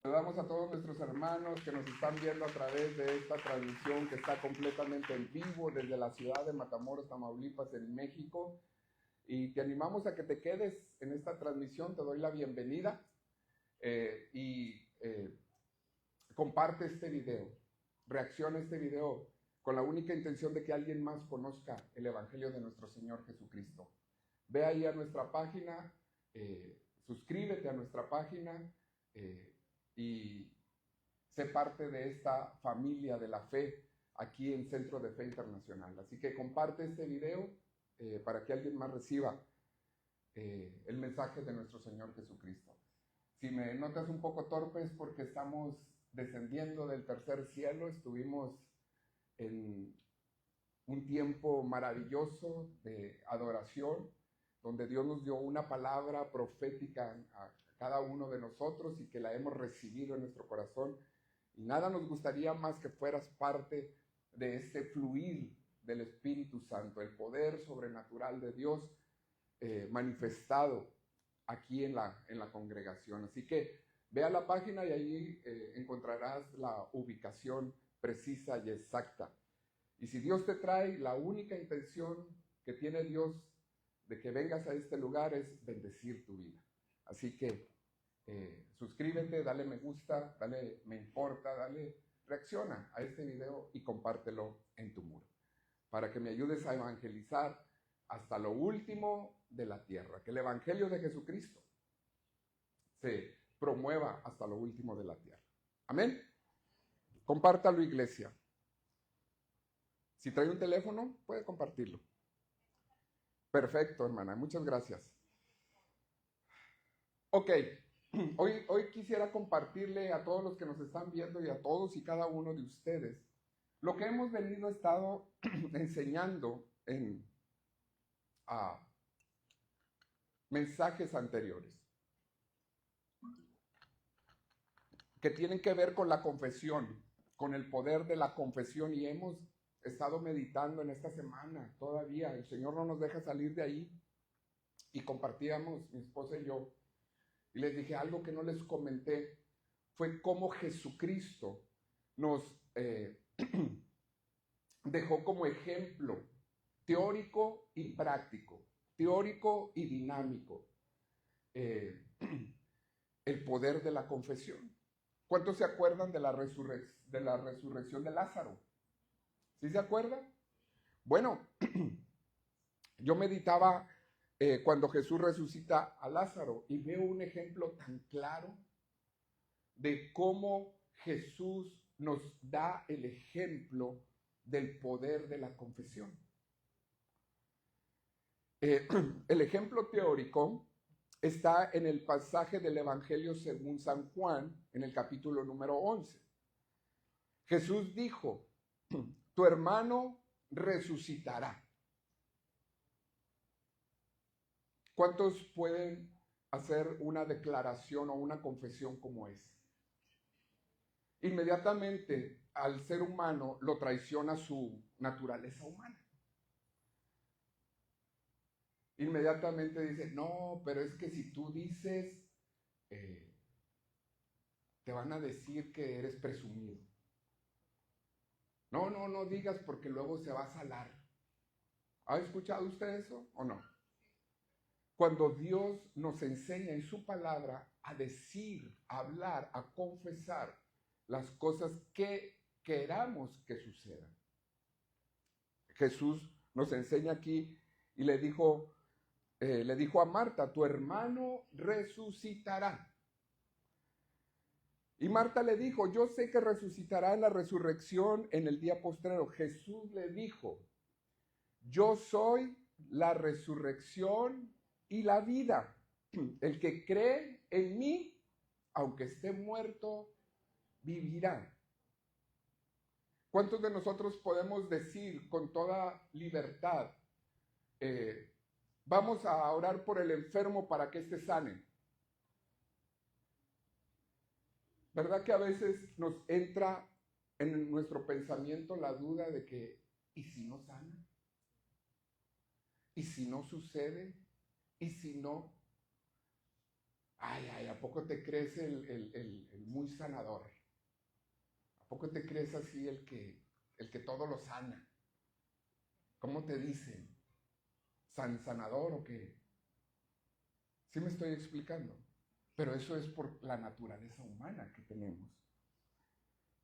Saludamos a todos nuestros hermanos que nos están viendo a través de esta transmisión que está completamente en vivo desde la ciudad de Matamoros, Tamaulipas, en México. Y te animamos a que te quedes en esta transmisión. Te doy la bienvenida y comparte este video, reacciona a este video con la única intención de que alguien más conozca el Evangelio de nuestro Señor Jesucristo. Ve ahí a nuestra página, suscríbete a nuestra página y sé parte de esta familia de la fe aquí en Centro de Fe Internacional. Así que comparte este video para que alguien más reciba el mensaje de nuestro Señor Jesucristo. Si me notas un poco torpe es porque estamos descendiendo del tercer cielo. Estuvimos en un tiempo maravilloso de adoración, donde Dios nos dio una palabra profética a cada uno de nosotros y que la hemos recibido en nuestro corazón. Y nada nos gustaría más que fueras parte de este fluir del Espíritu Santo, el poder sobrenatural de Dios manifestado aquí en la congregación. Así que ve a la página y ahí encontrarás la ubicación precisa y exacta. Y si Dios te trae, la única intención que tiene Dios de que vengas a este lugar es bendecir tu vida. Así que suscríbete, dale me gusta, dale me importa, dale reacciona a este video y compártelo en tu muro, para que me ayudes a evangelizar hasta lo último de la tierra, que el Evangelio de Jesucristo se promueva hasta lo último de la tierra. Amén. Compártalo, iglesia. Si trae un teléfono, puede compartirlo. Perfecto, hermana. Muchas gracias. Ok. Hoy quisiera compartirle a todos los que nos están viendo y a todos y cada uno de ustedes lo que hemos estado enseñando en mensajes anteriores, que tienen que ver con la confesión, con el poder de la confesión, y hemos estado meditando en esta semana todavía. El Señor no nos deja salir de ahí, y compartíamos mi esposa y yo, y les dije algo que no les comenté, fue cómo Jesucristo nos dejó como ejemplo teórico y práctico, teórico y dinámico, el poder de la confesión. ¿Cuántos se acuerdan de la resurrección de Lázaro? ¿Sí se acuerdan? Bueno, yo meditaba cuando Jesús resucita a Lázaro y veo un ejemplo tan claro de cómo Jesús nos da el ejemplo del poder de la confesión. El ejemplo teórico está en el pasaje del Evangelio según San Juan, en el capítulo número 11. Jesús dijo, tu hermano resucitará. ¿Cuántos pueden hacer una declaración o una confesión como esa? Inmediatamente al ser humano lo traiciona su naturaleza humana. Inmediatamente dice, no, pero es que si tú dices, te van a decir que eres presumido. No digas porque luego se va a salar. ¿Ha escuchado usted eso o no? Cuando Dios nos enseña en su palabra a decir, a hablar, a confesar las cosas que queramos que sucedan. Jesús nos enseña aquí y le dijo a Marta, tu hermano resucitará. Y Marta le dijo, yo sé que resucitará en la resurrección en el día postrero. Jesús le dijo, yo soy la resurrección y la vida. El que cree en mí, aunque esté muerto, vivirá. ¿Cuántos de nosotros podemos decir con toda libertad, vamos a orar por el enfermo para que éste sane? ¿Verdad que a veces nos entra en nuestro pensamiento la duda de que, ¿y si no sana? ¿Y si no sucede? ¿Y si no? Ay, ¿a poco te crees el muy sanador? ¿A poco te crees así el que todo lo sana? ¿Cómo te dicen? ¿Sanador o qué? ¿Sí me estoy explicando? Pero eso es por la naturaleza humana que tenemos.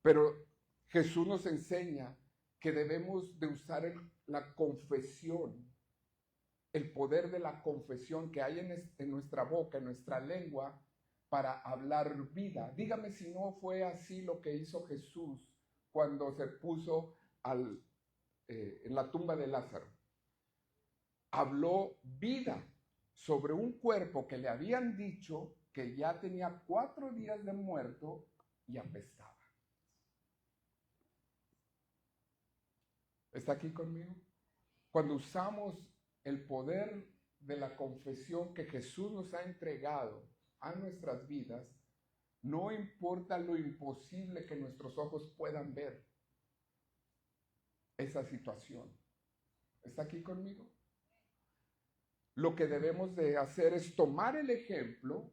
Pero Jesús nos enseña que debemos de usar la confesión, el poder de la confesión que hay en nuestra boca, en nuestra lengua, para hablar vida. Dígame si no fue así lo que hizo Jesús cuando se puso en la tumba de Lázaro. Habló vida sobre un cuerpo que le habían dicho que ya tenía 4 días de muerto y apestaba. ¿Está aquí conmigo? Cuando usamos el poder de la confesión que Jesús nos ha entregado a nuestras vidas, no importa lo imposible que nuestros ojos puedan ver esa situación. ¿Está aquí conmigo? Lo que debemos de hacer es tomar el ejemplo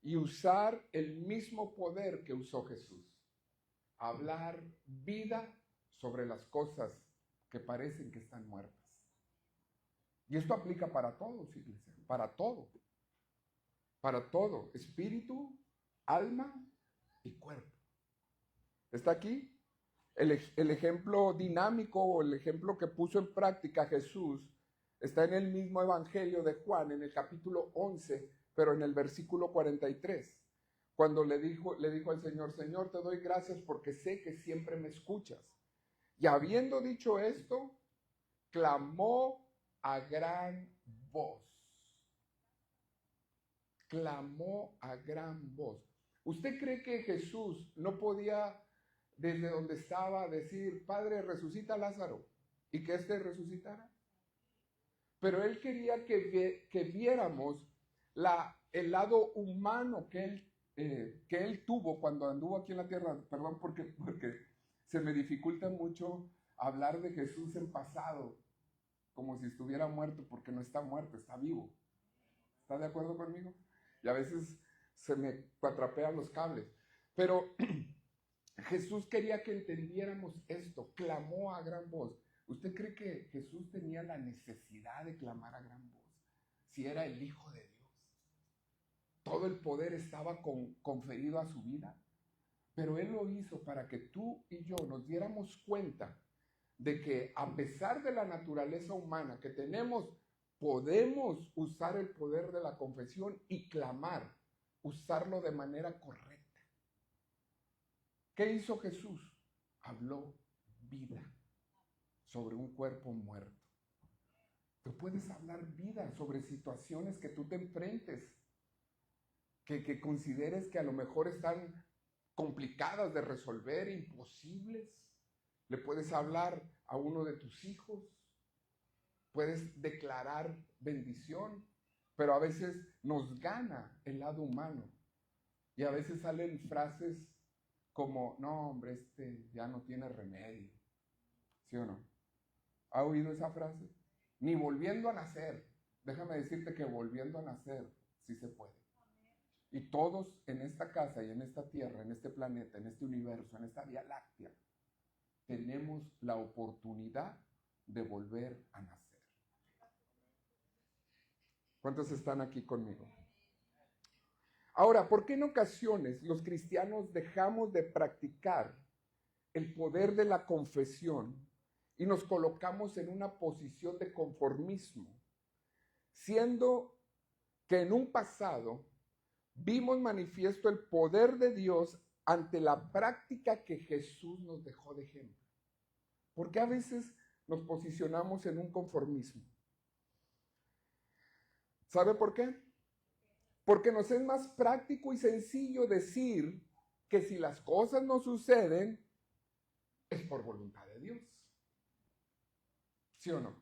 y usar el mismo poder que usó Jesús. Hablar vida sobre las cosas que parecen que están muertas. Y esto aplica para todos, iglesia, para todo, espíritu, alma y cuerpo. ¿Está aquí? El ejemplo dinámico o el ejemplo que puso en práctica Jesús está en el mismo Evangelio de Juan, en el capítulo 11, pero en el versículo 43. Cuando le dijo al Señor, Señor, te doy gracias porque sé que siempre me escuchas. Y habiendo dicho esto, clamó a gran voz. Clamó a gran voz. ¿Usted cree que Jesús no podía desde donde estaba decir, Padre, resucita a Lázaro y que éste resucitara? Pero él quería que viéramos el lado humano que él tuvo cuando anduvo aquí en la tierra. Perdón porque se me dificulta mucho hablar de Jesús en pasado, como si estuviera muerto, porque no está muerto, está vivo. ¿Está de acuerdo conmigo? Y a veces se me cuatrapean los cables. Pero Jesús quería que entendiéramos esto, clamó a gran voz. ¿Usted cree que Jesús tenía la necesidad de clamar a gran voz? Si era el Hijo de Dios. Todo el poder estaba conferido a su vida, pero Él lo hizo para que tú y yo nos diéramos cuenta de que a pesar de la naturaleza humana que tenemos, podemos usar el poder de la confesión y clamar, usarlo de manera correcta. ¿Qué hizo Jesús? Habló vida sobre un cuerpo muerto. Tú puedes hablar vida sobre situaciones que tú te enfrentes, que consideres que a lo mejor están complicadas de resolver, imposibles. Le puedes hablar a uno de tus hijos, puedes declarar bendición, pero a veces nos gana el lado humano. Y a veces salen frases como, no, hombre, ya no tiene remedio. ¿Sí o no? ¿Ha oído esa frase? Ni volviendo a nacer. Déjame decirte que volviendo a nacer sí se puede. Y todos en esta casa y en esta tierra, en este planeta, en este universo, en esta Vía Láctea, tenemos la oportunidad de volver a nacer. ¿Cuántos están aquí conmigo? Ahora, ¿por qué en ocasiones los cristianos dejamos de practicar el poder de la confesión y nos colocamos en una posición de conformismo, siendo que en un pasado vimos manifiesto el poder de Dios ante la práctica que Jesús nos dejó de ejemplo? ¿Por qué a veces nos posicionamos en un conformismo? ¿Sabe por qué? Porque nos es más práctico y sencillo decir que si las cosas no suceden, es por voluntad de Dios. ¿Sí o no?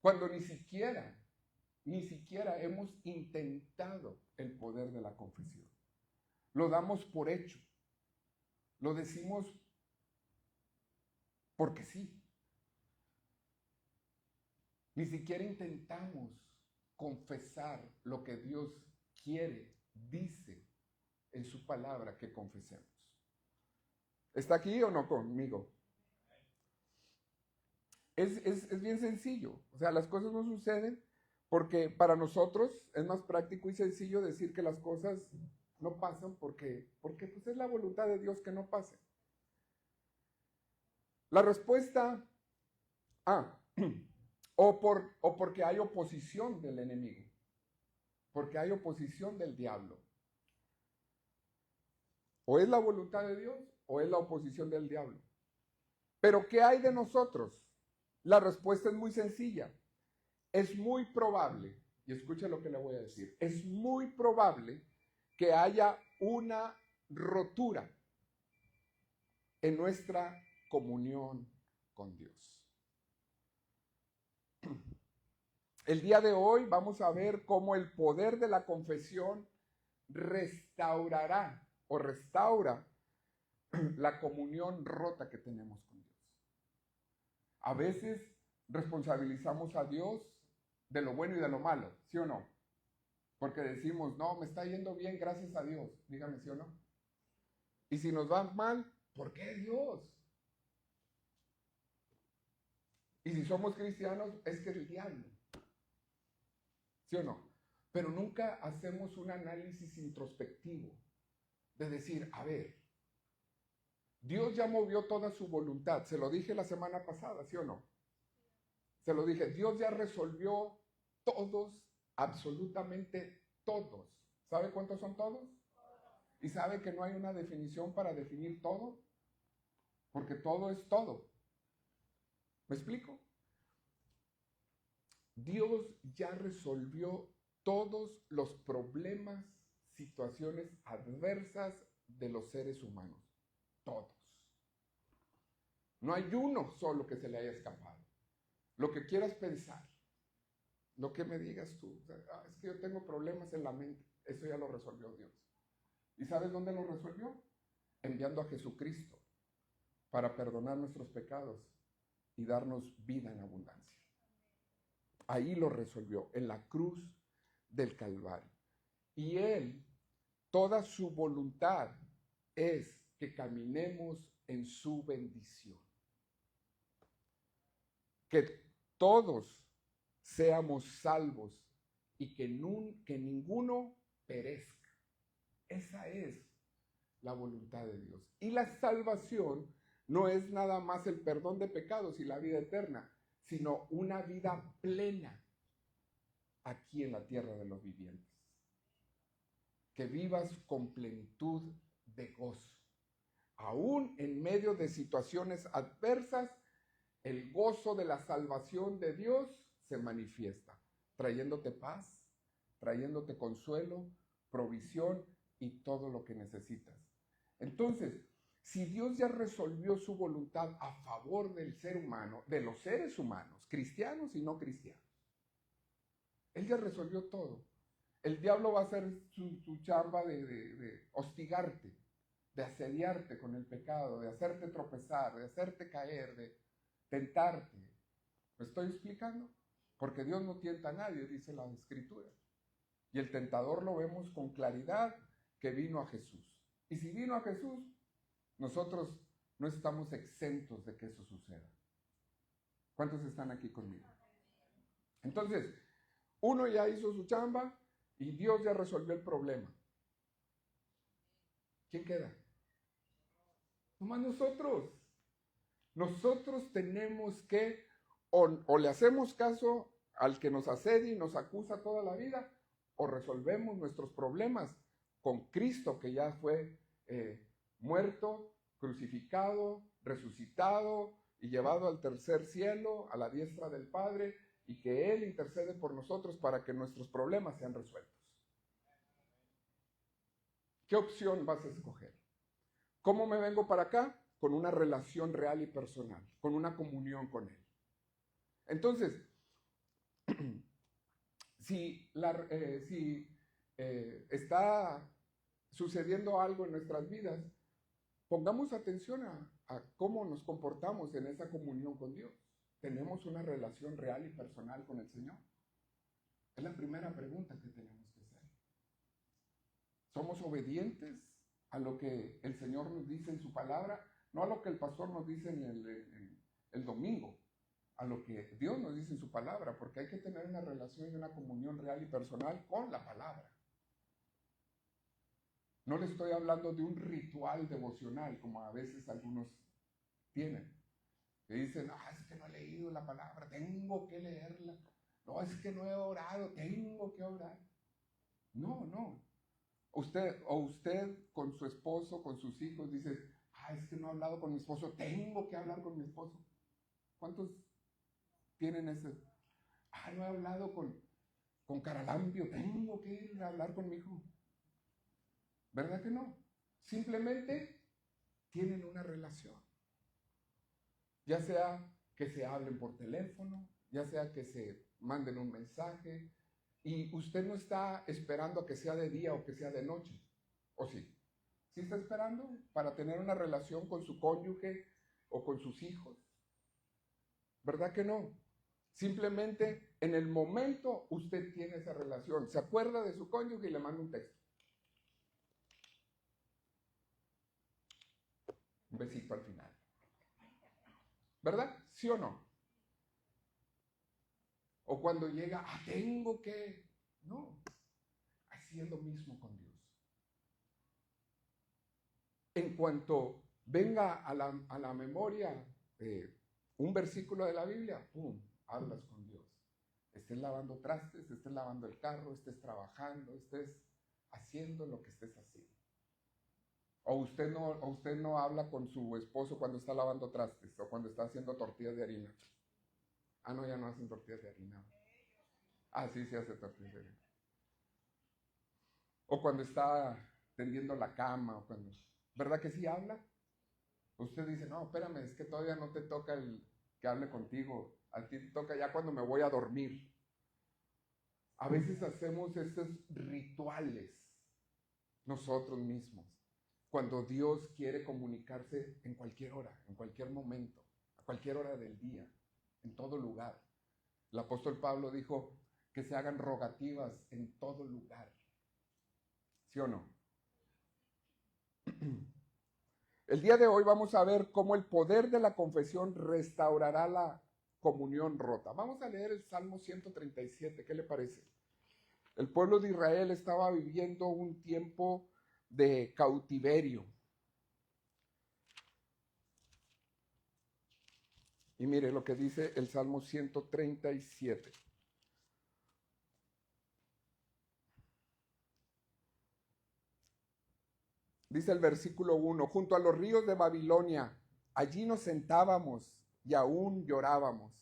Cuando ni siquiera hemos intentado el poder de la confesión. Lo damos por hecho. Lo decimos porque sí. Ni siquiera intentamos confesar lo que Dios dice en su palabra que confesemos. ¿Está aquí o no conmigo? Es bien sencillo. O sea, las cosas no suceden porque para nosotros es más práctico y sencillo decir que las cosas no pasan porque pues es la voluntad de Dios que no pase. La respuesta, o porque hay oposición del enemigo, porque hay oposición del diablo. O es la voluntad de Dios o es la oposición del diablo. Pero ¿qué hay de nosotros? La respuesta es muy sencilla. Es muy probable, y escucha lo que le voy a decir, es muy probable que haya una rotura en nuestra comunión con Dios. El día de hoy vamos a ver cómo el poder de la confesión restaurará o restaura la comunión rota que tenemos con Dios. A veces responsabilizamos a Dios de lo bueno y de lo malo, ¿sí o no? Porque decimos, no, me está yendo bien, gracias a Dios. Dígame, ¿sí o no? Y si nos va mal, ¿por qué Dios? Y si somos cristianos, es que es el diablo. ¿Sí o no? Pero nunca hacemos un análisis introspectivo de decir, a ver, Dios ya movió toda su voluntad. Se lo dije la semana pasada, ¿sí o no? Se lo dije, Dios ya resolvió todos, absolutamente todos. ¿Sabe cuántos son todos? ¿Y sabe que no hay una definición para definir todo? Porque todo es todo. ¿Me explico? Dios ya resolvió todos los problemas, situaciones adversas de los seres humanos. Todos. No hay uno solo que se le haya escapado. Lo que quieras pensar, lo que me digas tú, es que yo tengo problemas en la mente, eso ya lo resolvió Dios. ¿Y sabes dónde lo resolvió? Enviando a Jesucristo para perdonar nuestros pecados y darnos vida en abundancia. Ahí lo resolvió, en la cruz del Calvario. Y Él, toda su voluntad es que caminemos en su bendición. Que todos seamos salvos y que ninguno perezca. Esa es la voluntad de Dios. Y la salvación no es nada más el perdón de pecados y la vida eterna, sino una vida plena aquí en la tierra de los vivientes. Que vivas con plenitud de gozo. Aún en medio de situaciones adversas, el gozo de la salvación de Dios se manifiesta, trayéndote paz, trayéndote consuelo, provisión y todo lo que necesitas. Entonces, si Dios ya resolvió su voluntad a favor del ser humano, de los seres humanos, cristianos y no cristianos, Él ya resolvió todo. El diablo va a hacer su chamba de hostigarte, de asediarte con el pecado, de hacerte tropezar, de hacerte caer, de tentarte. ¿Me estoy explicando? Porque Dios no tienta a nadie, dice la Escritura. Y el tentador lo vemos con claridad que vino a Jesús. Y si vino a Jesús, nosotros no estamos exentos de que eso suceda. ¿Cuántos están aquí conmigo? Entonces, uno ya hizo su chamba y Dios ya resolvió el problema. ¿Quién queda? Nomás nosotros. Nosotros tenemos que, o le hacemos caso al que nos asedia y nos acusa toda la vida, o resolvemos nuestros problemas con Cristo, que ya fue muerto, crucificado, resucitado y llevado al tercer cielo, a la diestra del Padre, y que Él intercede por nosotros para que nuestros problemas sean resueltos. ¿Qué opción vas a escoger? ¿Cómo me vengo para acá? Con una relación real y personal, con una comunión con Él. Entonces, si está sucediendo algo en nuestras vidas, pongamos atención a cómo nos comportamos en esa comunión con Dios. ¿Tenemos una relación real y personal con el Señor? Es la primera pregunta que tenemos que hacer. Somos obedientes a lo que el Señor nos dice en su palabra, no a lo que el pastor nos dice en el domingo, a lo que Dios nos dice en su palabra, porque hay que tener una relación y una comunión real y personal con la palabra. No le estoy hablando de un ritual devocional, como a veces algunos tienen, que dicen, es que no he leído la palabra, tengo que leerla. No, es que no he orado, tengo que orar. No. Usted con su esposo, con sus hijos, dice, es que no he hablado con mi esposo, tengo que hablar con mi esposo. ¿Cuántos tienen ese? No he hablado con Caralampio, tengo que ir a hablar con mi hijo. ¿Verdad que no? Simplemente tienen una relación. Ya sea que se hablen por teléfono, ya sea que se manden un mensaje, y usted no está esperando a que sea de día o que sea de noche, ¿o sí? ¿Sí está esperando para tener una relación con su cónyuge o con sus hijos? ¿Verdad que no? Simplemente en el momento usted tiene esa relación, se acuerda de su cónyuge y le manda un texto. Un besito al final. ¿Verdad? ¿Sí o no? O cuando llega, tengo que... No, así es lo mismo con Dios. En cuanto venga a la memoria un versículo de la Biblia, ¡pum!, hablas con Dios. Estés lavando trastes, estés lavando el carro, estés trabajando, estés haciendo lo que estés haciendo. O usted no habla con su esposo cuando está lavando trastes o cuando está haciendo tortillas de harina. No, ya no hacen tortillas de harina. Sí, se hace tortillas de harina. O cuando está tendiendo la cama, o cuando... ¿Verdad que sí habla? Usted dice, no, espérame, es que todavía no te toca el que hable contigo. A ti te toca ya cuando me voy a dormir. A veces hacemos estos rituales nosotros mismos, cuando Dios quiere comunicarse en cualquier hora, en cualquier momento, a cualquier hora del día, en todo lugar. El apóstol Pablo dijo que se hagan rogativas en todo lugar. ¿Sí o no? El día de hoy vamos a ver cómo el poder de la confesión restaurará la comunión rota. Vamos a leer el Salmo 137, ¿qué le parece? El pueblo de Israel estaba viviendo un tiempo de cautiverio. Y mire lo que dice el Salmo 137. Dice el versículo 1, junto a los ríos de Babilonia, allí nos sentábamos y aún llorábamos,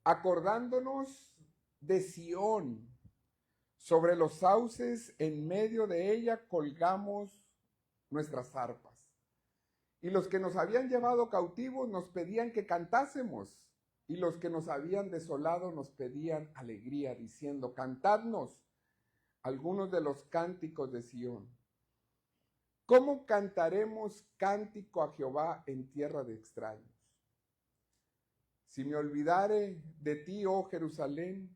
acordándonos de Sión. Sobre los sauces, en medio de ella, colgamos nuestras arpas. Y los que nos habían llevado cautivos nos pedían que cantásemos, y los que nos habían desolado nos pedían alegría, diciendo, cantadnos algunos de los cánticos de Sión. ¿Cómo cantaremos cántico a Jehová en tierra de extraños? Si me olvidare de ti, oh Jerusalén,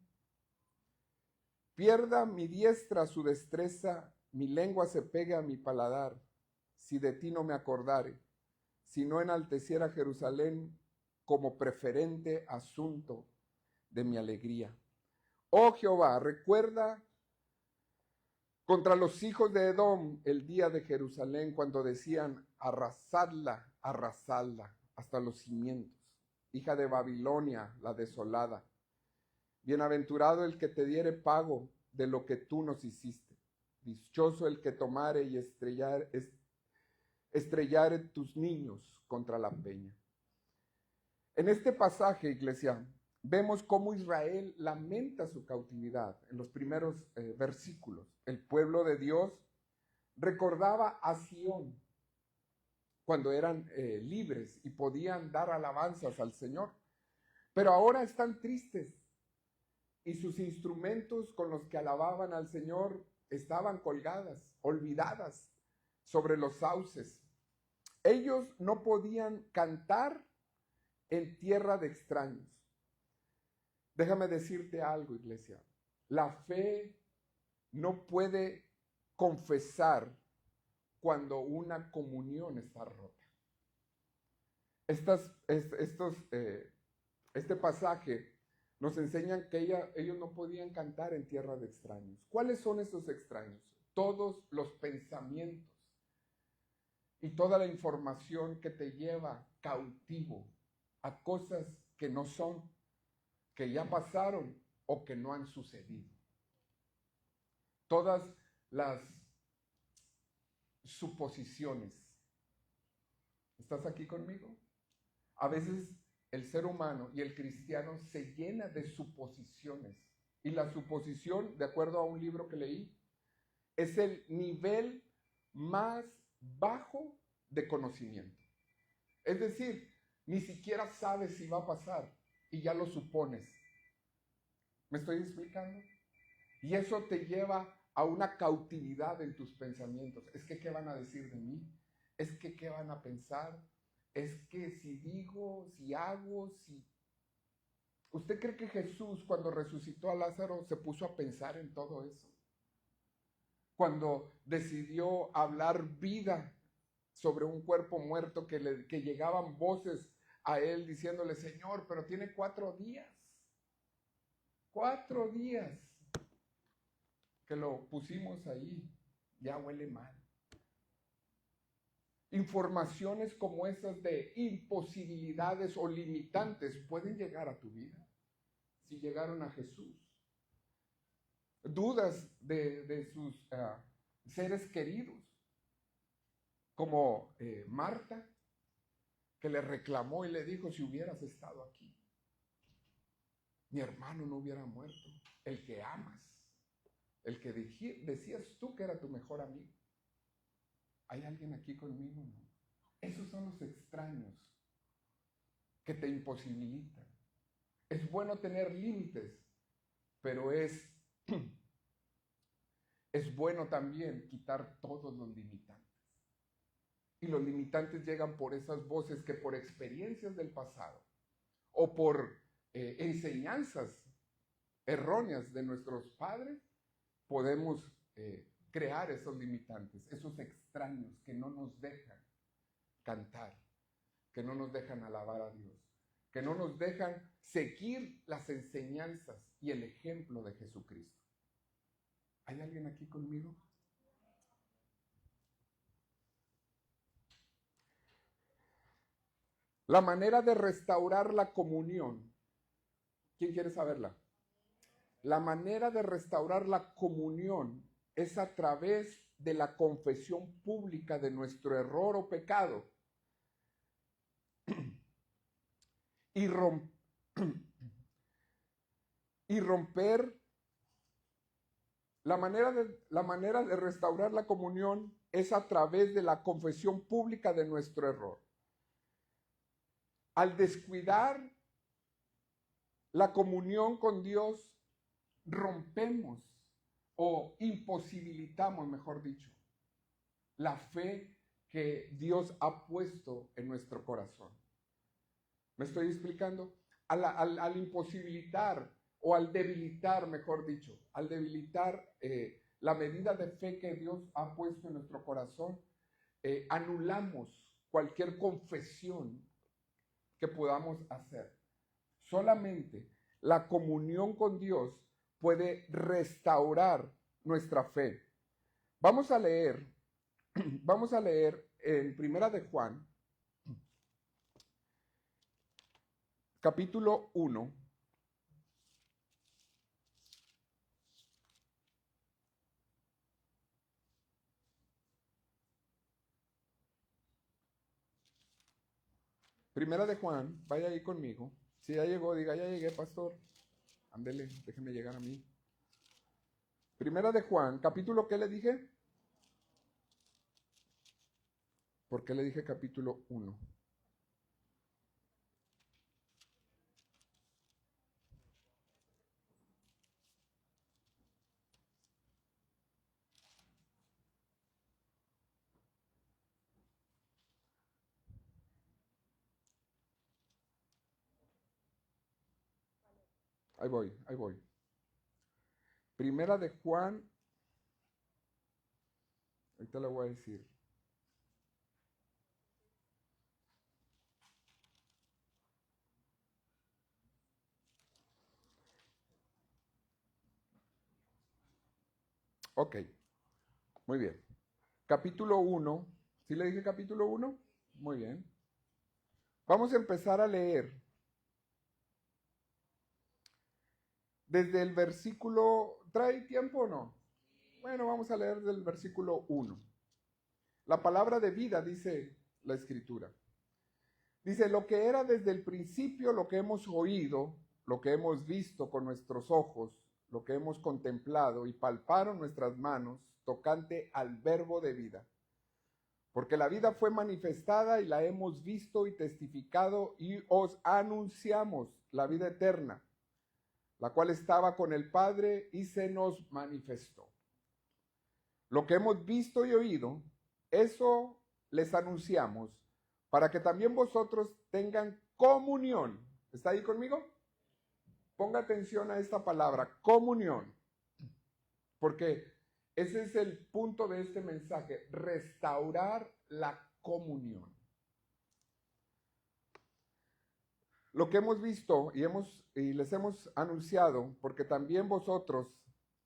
pierda mi diestra su destreza, mi lengua se pegue a mi paladar, si de ti no me acordare, si no enalteciera Jerusalén como preferente asunto de mi alegría. Oh Jehová, recuerda contra los hijos de Edom el día de Jerusalén, cuando decían, arrasadla, arrasadla, hasta los cimientos, hija de Babilonia, la desolada. Bienaventurado el que te diere pago de lo que tú nos hiciste. Dichoso el que tomare y estrellare tus niños contra la peña. En este pasaje, iglesia, vemos cómo Israel lamenta su cautividad en los primeros versículos. El pueblo de Dios recordaba a Sión cuando eran libres y podían dar alabanzas al Señor. Pero ahora están tristes y sus instrumentos con los que alababan al Señor estaban colgadas, olvidadas sobre los sauces. Ellos no podían cantar en tierra de extraños. Déjame decirte algo, iglesia. La fe no puede confesar cuando una comunión está rota. Este pasaje nos enseña que ellos no podían cantar en tierra de extraños. ¿Cuáles son esos extraños? Todos los pensamientos y toda la información que te lleva cautivo a cosas que no son, que ya pasaron o que no han sucedido. Todas las suposiciones. ¿Estás aquí conmigo? A veces el ser humano y el cristiano se llena de suposiciones. Y la suposición, de acuerdo a un libro que leí, es el nivel más bajo de conocimiento. Es decir, ni siquiera sabes si va a pasar y ya lo supones. ¿Me estoy explicando? Y eso te lleva a una cautividad en tus pensamientos. Es que, ¿qué van a decir de mí? Es que, ¿qué van a pensar? Es que si digo, si hago, si... ¿Usted cree que Jesús, cuando resucitó a Lázaro, se puso a pensar en todo eso? Cuando decidió hablar vida sobre un cuerpo muerto, que llegaban voces a él diciéndole, Señor, pero tiene 4 días. 4 días que lo pusimos ahí, ya huele mal. Informaciones como esas de imposibilidades o limitantes pueden llegar a tu vida si llegaron a Jesús. Dudas de sus seres queridos, como Marta, que le reclamó y le dijo, si hubieras estado aquí, mi hermano no hubiera muerto. El que amas, el que decías tú que era tu mejor amigo. ¿Hay alguien aquí conmigo? No. Esos son los extraños que te imposibilitan. Es bueno tener límites, pero es bueno también quitar todos los limitantes. Y los limitantes llegan por esas voces que por experiencias del pasado o por enseñanzas erróneas de nuestros padres podemos crear esos limitantes, esos extraños que no nos dejan cantar, que no nos dejan alabar a Dios, que no nos dejan seguir las enseñanzas y el ejemplo de Jesucristo. ¿Hay alguien aquí conmigo? La manera de restaurar la comunión. ¿Quién quiere saberla? La manera de restaurar la comunión es a través de la confesión pública de nuestro error o pecado y romper. La manera de restaurar la comunión es a través de la confesión pública de nuestro error. Al descuidar la comunión con Dios, rompemos o imposibilitamos, mejor dicho, la fe que Dios ha puesto en nuestro corazón. ¿Me estoy explicando? Al imposibilitar o al debilitar, mejor dicho, al debilitar la medida de fe que Dios ha puesto en nuestro corazón, anulamos cualquier confesión que podamos hacer. Solamente la comunión con Dios puede restaurar nuestra fe. Vamos a leer en Primera de Juan, capítulo 1. Primera de Juan, vaya ahí conmigo. Si ya llegó, diga, ya llegué, pastor. Ándele, déjeme llegar a mí. Primera de Juan, capítulo, ¿qué le dije? ¿Por qué le dije capítulo 1? Ahí voy. Primera de Juan, Ahorita le voy a decir. Ok, muy bien. Capítulo 1. ¿Sí le dije capítulo 1? Muy bien. Vamos a empezar a leer desde el versículo. ¿Trae tiempo o no? Bueno, vamos a leer del versículo 1. La palabra de vida, dice la escritura. Dice, lo que era desde el principio, lo que hemos oído, lo que hemos visto con nuestros ojos, lo que hemos contemplado y palparon nuestras manos, tocante al verbo de vida. Porque la vida fue manifestada y la hemos visto y testificado y os anunciamos la vida eterna, la cual estaba con el Padre y se nos manifestó. Lo que hemos visto y oído, eso les anunciamos, para que también vosotros tengan comunión. ¿Está ahí conmigo? Ponga atención a esta palabra, comunión, porque ese es el punto de este mensaje, restaurar la comunión. Lo que hemos visto y les hemos anunciado, porque también vosotros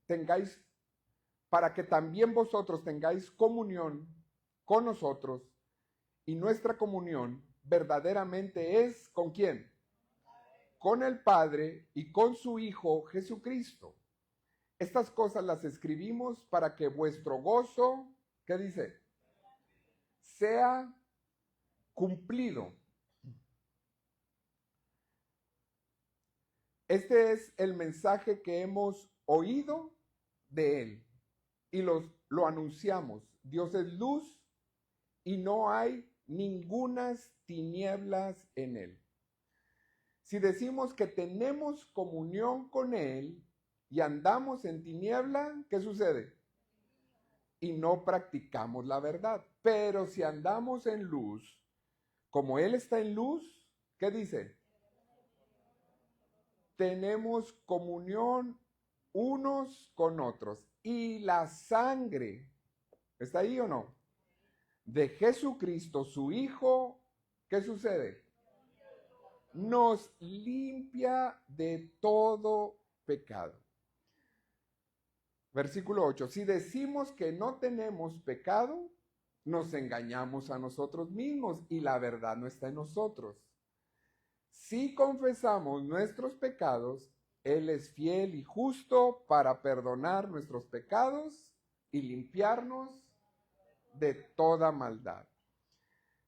tengáis, para que también vosotros tengáis comunión con nosotros, y nuestra comunión verdaderamente es ¿con quién? Con el Padre y con su Hijo Jesucristo. Estas cosas las escribimos para que vuestro gozo, ¿qué dice? Sea cumplido. Este es el mensaje que hemos oído de Él y lo anunciamos. Dios es luz y no hay ningunas tinieblas en Él. Si decimos que tenemos comunión con Él y andamos en tiniebla, ¿qué sucede? Y no practicamos la verdad. Pero si andamos en luz, como Él está en luz, ¿qué dice? Tenemos comunión unos con otros. Y la sangre, ¿está ahí o no? De Jesucristo, su Hijo, ¿qué sucede? Nos limpia de todo pecado. Versículo 8. Si decimos que no tenemos pecado, nos engañamos a nosotros mismos y la verdad no está en nosotros. Si confesamos nuestros pecados, Él es fiel y justo para perdonar nuestros pecados y limpiarnos de toda maldad.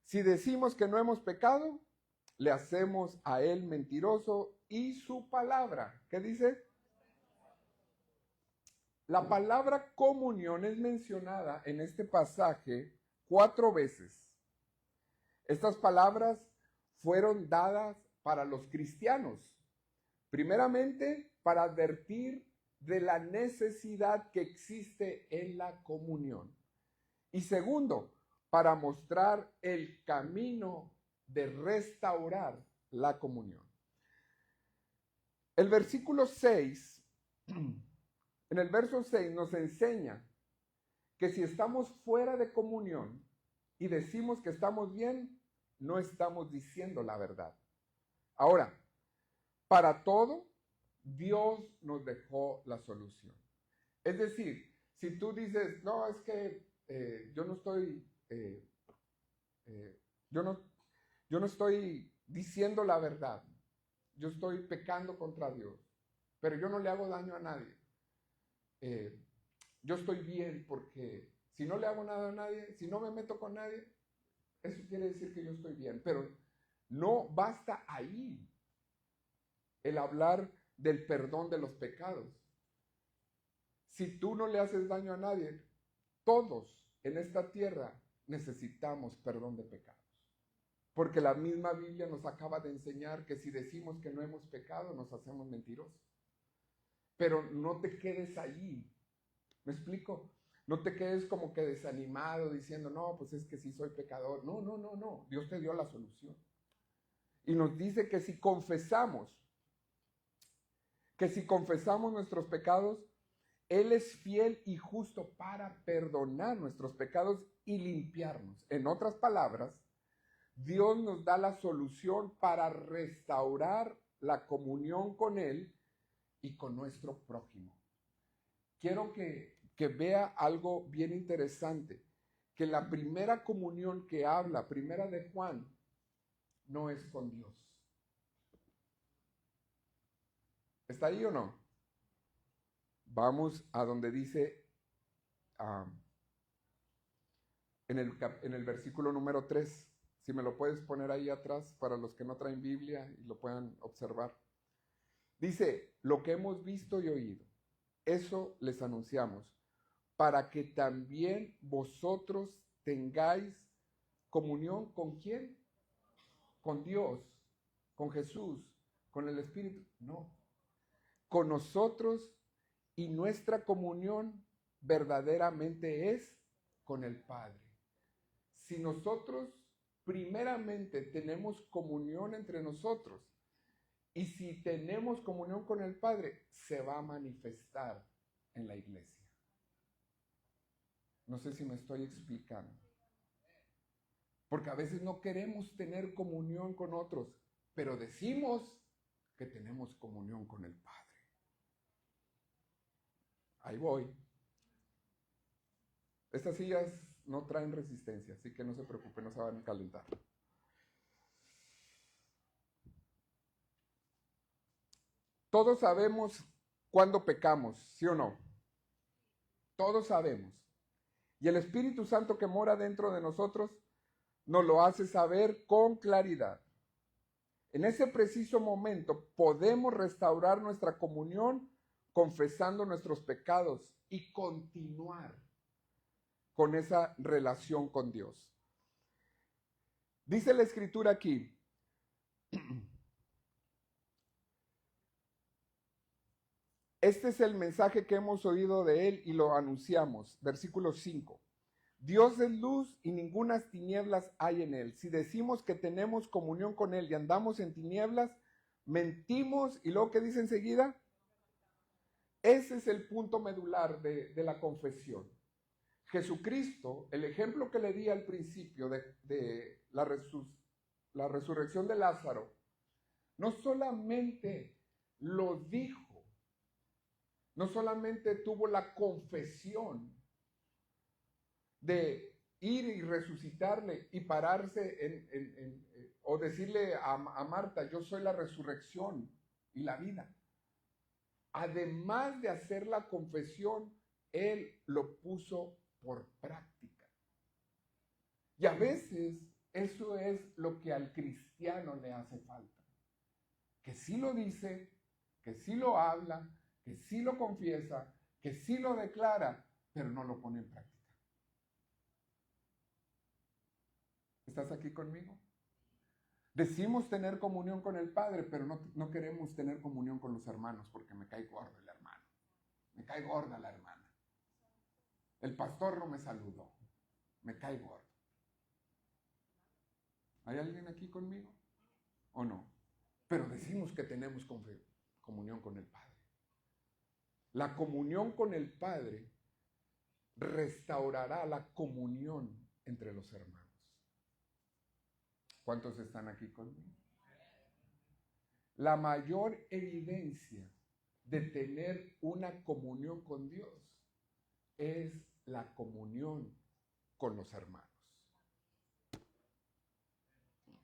Si decimos que no hemos pecado, le hacemos a Él mentiroso y su palabra, ¿qué dice? La palabra comunión es mencionada en este pasaje 4 veces. Estas palabras fueron dadas para los cristianos, primeramente para advertir de la necesidad que existe en la comunión. Y segundo, para mostrar el camino de restaurar la comunión. El versículo 6, en el verso 6 nos enseña que si estamos fuera de comunión y decimos que estamos bien, no estamos diciendo la verdad. Ahora, para todo, Dios nos dejó la solución. Es decir, si tú dices, no, es que yo no estoy diciendo la verdad, yo estoy pecando contra Dios, pero yo no le hago daño a nadie. Yo estoy bien porque si no le hago nada a nadie, si no me meto con nadie, eso quiere decir que yo estoy bien. Pero no basta ahí el hablar del perdón de los pecados. Si tú no le haces daño a nadie, todos en esta tierra necesitamos perdón de pecados. Porque la misma Biblia nos acaba de enseñar que si decimos que no hemos pecado, nos hacemos mentirosos. Pero no te quedes allí. ¿Me explico? No te quedes como que desanimado diciendo, no, pues es que sí soy pecador. No, no, no, no. Dios te dio la solución. Y nos dice que si confesamos nuestros pecados, Él es fiel y justo para perdonar nuestros pecados y limpiarnos. En otras palabras, Dios nos da la solución para restaurar la comunión con Él y con nuestro prójimo. Quiero que vea algo bien interesante, que la primera comunión que habla, primera de Juan, no es con Dios. ¿Está ahí o no? Vamos a donde dice en el versículo número 3. Si me lo puedes poner ahí atrás para los que no traen Biblia y lo puedan observar. Dice, lo que hemos visto y oído, eso les anunciamos, para que también vosotros tengáis comunión ¿con quién? Con Dios, con Jesús, con el Espíritu. No, con nosotros, y nuestra comunión verdaderamente es con el Padre. Si nosotros primeramente tenemos comunión entre nosotros, y si tenemos comunión con el Padre, se va a manifestar en la iglesia. No sé si me estoy explicando. Porque a veces no queremos tener comunión con otros, pero decimos que tenemos comunión con el Padre. Ahí voy. Estas sillas no traen resistencia, así que no se preocupen, no se van a calentar. Todos sabemos cuándo pecamos, ¿sí o no? Todos sabemos. Y el Espíritu Santo que mora dentro de nosotros nos lo hace saber con claridad. En ese preciso momento podemos restaurar nuestra comunión confesando nuestros pecados y continuar con esa relación con Dios. Dice la Escritura aquí, este es el mensaje que hemos oído de Él y lo anunciamos. Versículo 5. Dios es luz y ningunas tinieblas hay en Él. Si decimos que tenemos comunión con Él y andamos en tinieblas, mentimos. ¿Y luego qué dice enseguida? Ese es el punto medular de la confesión. Jesucristo, el ejemplo que le di al principio de la resurrección de Lázaro, no solamente lo dijo, no solamente tuvo la confesión de ir y resucitarle y pararse o decirle a Marta, yo soy la resurrección y la vida. Además de hacer la confesión, él lo puso por práctica. Y a veces eso es lo que al cristiano le hace falta. Que sí lo dice, que sí lo habla, que sí lo confiesa, que sí lo declara, pero no lo pone en práctica. ¿Estás aquí conmigo? Decimos tener comunión con el Padre, pero no queremos tener comunión con los hermanos porque me cae gordo el hermano. Me cae gorda la hermana. El pastor no me saludó. Me cae gordo. ¿Hay alguien aquí conmigo? ¿O no? Pero decimos que tenemos comunión con el Padre. La comunión con el Padre restaurará la comunión entre los hermanos. ¿Cuántos están aquí conmigo? La mayor evidencia de tener una comunión con Dios es la comunión con los hermanos.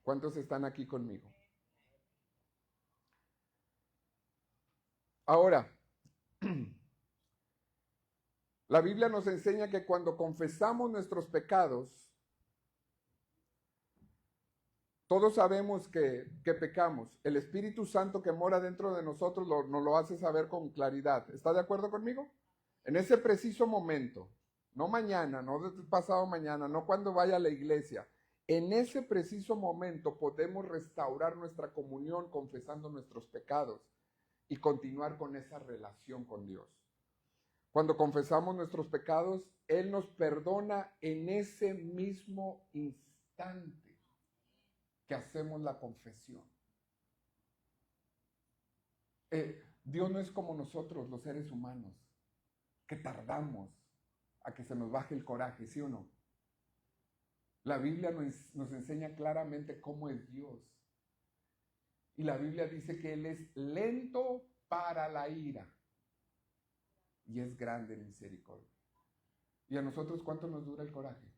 ¿Cuántos están aquí conmigo? Ahora, la Biblia nos enseña que cuando confesamos nuestros pecados, todos sabemos que pecamos. El Espíritu Santo que mora dentro de nosotros nos lo hace saber con claridad. ¿Está de acuerdo conmigo? En ese preciso momento, no mañana, no pasado mañana, no cuando vaya a la iglesia, en ese preciso momento podemos restaurar nuestra comunión confesando nuestros pecados y continuar con esa relación con Dios. Cuando confesamos nuestros pecados, Él nos perdona en ese mismo instante que hacemos la confesión. Dios no es como nosotros, los seres humanos. que tardamos a que se nos baje el coraje, ¿sí o no? La Biblia nos enseña claramente cómo es Dios. Y la Biblia dice que Él es lento para la ira y es grande en misericordia. ¿Y a nosotros cuánto nos dura el coraje?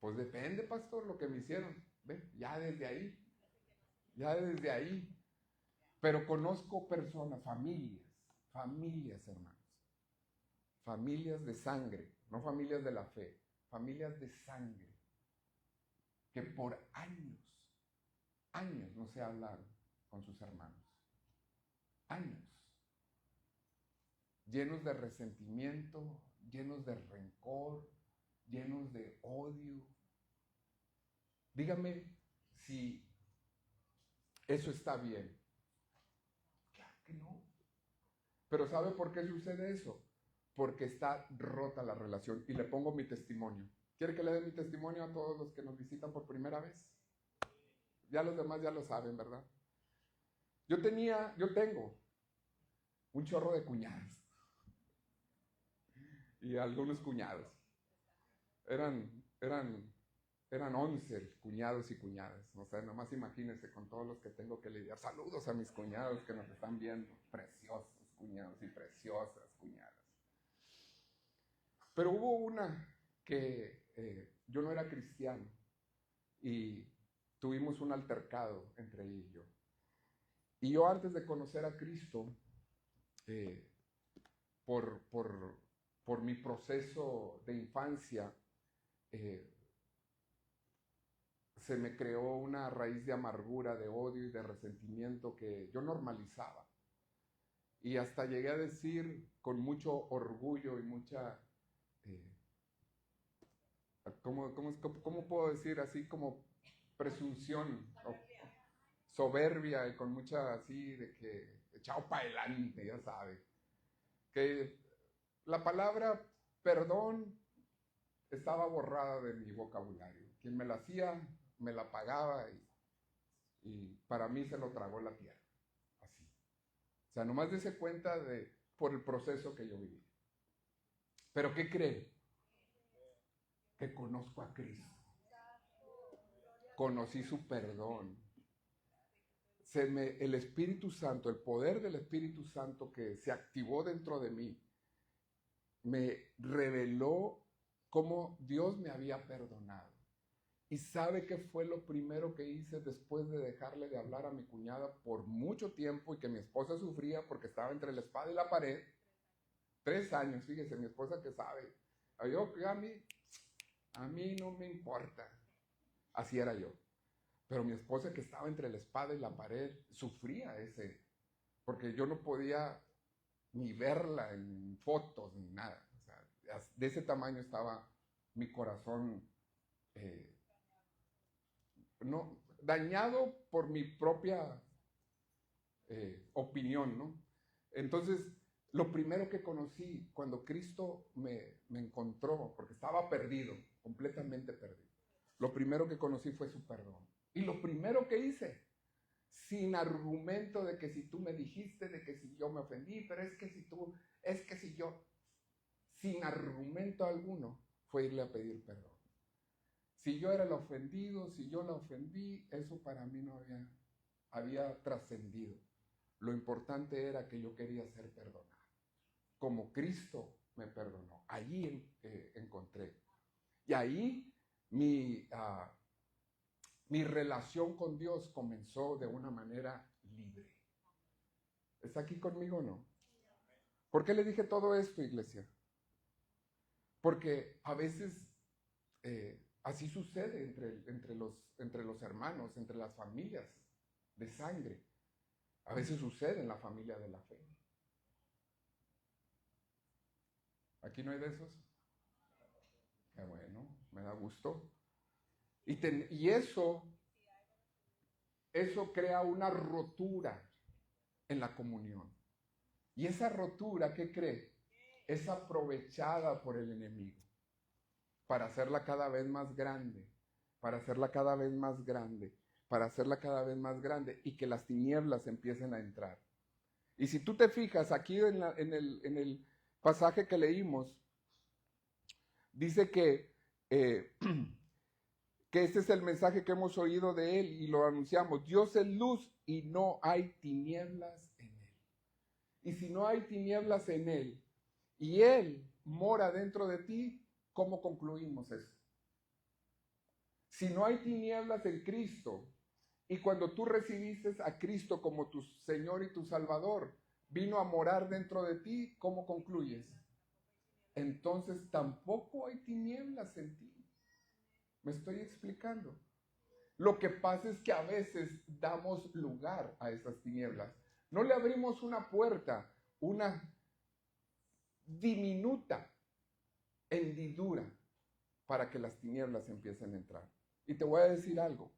Pues depende, pastor, lo que me hicieron. ¿Ve? Ya desde ahí. Pero conozco personas, familias, hermanos. Familias de sangre, no familias de la fe, familias de sangre, que por años no se hablan con sus hermanos. Años. Llenos de resentimiento, llenos de rencor, llenos de odio. Dígame si eso está bien. Claro que no. Pero ¿sabe por qué sucede eso? Porque está rota la relación. Y le pongo mi testimonio. ¿Quiere que le dé mi testimonio a todos los que nos visitan por primera vez? Ya los demás ya lo saben, ¿verdad? Yo tengo un chorro de cuñadas. Y algunos cuñados. Eran 11 cuñados y cuñadas. O sea, nomás imagínense con todos los que tengo que lidiar. Saludos a mis cuñados que nos están viendo. Preciosos cuñados y preciosas cuñadas. Pero hubo una que yo no era cristiano y tuvimos un altercado entre ella y yo. Y yo antes de conocer a Cristo, por mi proceso de infancia, se me creó una raíz de amargura, de odio y de resentimiento que yo normalizaba. Y hasta llegué a decir con mucho orgullo y mucha... ¿cómo puedo decir? Así como presunción, soberbia y con mucha así de que echado para adelante, ya sabe. Que la palabra perdón estaba borrada de mi vocabulario. Quien me la hacía, me la pagaba y para mí se lo tragó la tierra. Así. O sea, nomás dése cuenta por el proceso que yo viví. ¿Pero qué cree? Que conozco a Cristo. Conocí su perdón. El Espíritu Santo, el poder del Espíritu Santo que se activó dentro de mí, me reveló cómo Dios me había perdonado. ¿Y sabe qué fue lo primero que hice después de dejarle de hablar a mi cuñada por mucho tiempo y que mi esposa sufría porque estaba entre la espada y la pared? 3 años, fíjese, mi esposa que sabe. A mí no me importa. Así era yo. Pero mi esposa que estaba entre la espada y la pared sufría porque yo no podía ni verla en fotos ni nada. O sea, de ese tamaño estaba mi corazón no, dañado por mi propia opinión, ¿no? Entonces, lo primero que conocí cuando Cristo me encontró, porque estaba perdido, completamente perdido, lo primero que conocí fue su perdón. Y lo primero que hice, sin argumento de que si tú me dijiste, de que si yo me ofendí, pero es que si yo, sin argumento alguno, fue irle a pedir perdón. Si yo era el ofendido, si yo la ofendí, eso para mí no había trascendido. Lo importante era que yo quería ser perdonado, como Cristo me perdonó. Allí encontré. Y ahí mi relación con Dios comenzó de una manera libre. ¿Está aquí conmigo o no? ¿Por qué le dije todo esto, iglesia? Porque a veces así sucede entre los hermanos, entre las familias de sangre. A veces sucede en la familia de la fe. ¿Aquí no hay de esos? Qué bueno, me da gusto. Y eso crea una rotura en la comunión. Y esa rotura, ¿qué cree? Es aprovechada por el enemigo para hacerla cada vez más grande, para hacerla cada vez más grande, para hacerla cada vez más grande y que las tinieblas empiecen a entrar. Y si tú te fijas aquí en el pasaje que leímos, dice que este es el mensaje que hemos oído de Él y lo anunciamos. Dios es luz y no hay tinieblas en Él. Y si no hay tinieblas en Él y Él mora dentro de ti, ¿cómo concluimos eso? Si no hay tinieblas en Cristo y cuando tú recibiste a Cristo como tu Señor y tu Salvador, vino a morar dentro de ti, ¿cómo concluyes? Entonces tampoco hay tinieblas en ti. ¿Me estoy explicando? Lo que pasa es que a veces damos lugar a esas tinieblas. No le abrimos una puerta, una diminuta hendidura para que las tinieblas empiecen a entrar. Y te voy a decir algo.